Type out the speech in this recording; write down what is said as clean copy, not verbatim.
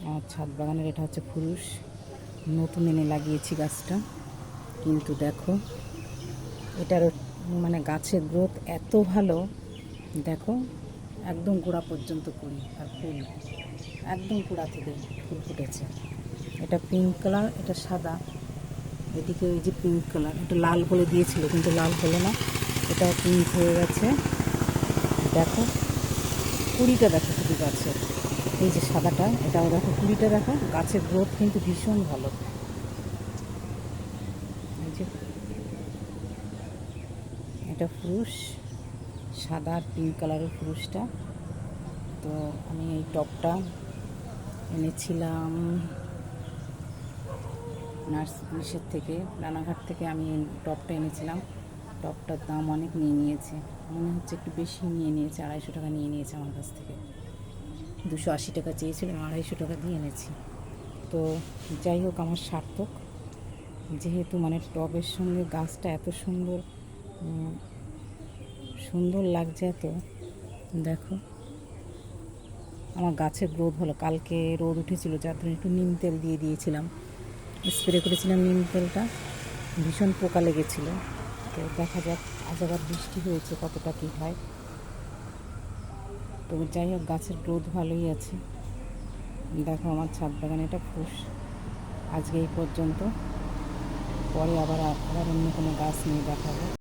আমার ছাদ বাগানের এটা হচ্ছে ফুরুষ, নতুন এনে লাগিয়েছি গাছটা। কিন্তু দেখো এটার মানে গাছের গ্রোথ এত ভালো, দেখো একদম গোড়া পর্যন্ত কুড়ি আর ফুল, একদম গোড়া থেকে ফুল ফুটেছে। এটা পিঙ্ক কালার, এটা সাদা, এদিকে ওই যে পিঙ্ক কালার, এটা লাল বলে দিয়েছিল কিন্তু লাল হলো না, এটা পিঙ্ক হয়ে গেছে। দেখো কুড়িটা দেখো শুধু গাছের, এই যে সাদাটা এটাও দেখো, কুড়িটা দেখো, গাছের গ্রোথ কিন্তু ভীষণ ভালো। এই যে এটা ফুরুষ, সাদা আর পিঙ্ক কালারের ফুরুষটা। তো আমি এই টবটা এনেছিলাম নার্সারির থেকে, রানাঘাট থেকে আমি টবটা এনেছিলাম। টবটার দাম অনেক নিয়ে নিয়েছে, মনে হচ্ছে একটু বেশি নিয়ে নিয়েছে, 250 টাকা নিয়ে নিয়েছে আমার কাছ থেকে। 280 টাকা চেয়েছিল, 250 টাকা দিয়ে এনেছি। তো যাই হোক, আমার সার্থক, যেহেতু মানে টবের সঙ্গে গাছটা এত সুন্দর সুন্দর লাগছে এত। দেখো আমার গাছের গ্রোথ ভালো। কালকে রোদ উঠেছিল, যার জন্য একটু নিম তেল দিয়ে দিয়েছিলাম, স্প্রে করেছিলাম নিম তেলটা, ভীষণ পোকা লেগেছিলো। তো দেখা যাক, আজ আবার বৃষ্টি হয়েছে, কতটা কী হয়। তো যাই হোক, গাছের গ্রোথ ভালোই আছে। দেখো আমার ছাদ বাগানে এটা ফুস। আজকে এই পর্যন্ত, পরে আবার অন্য কোনো গাছ নিয়ে দেখাবো।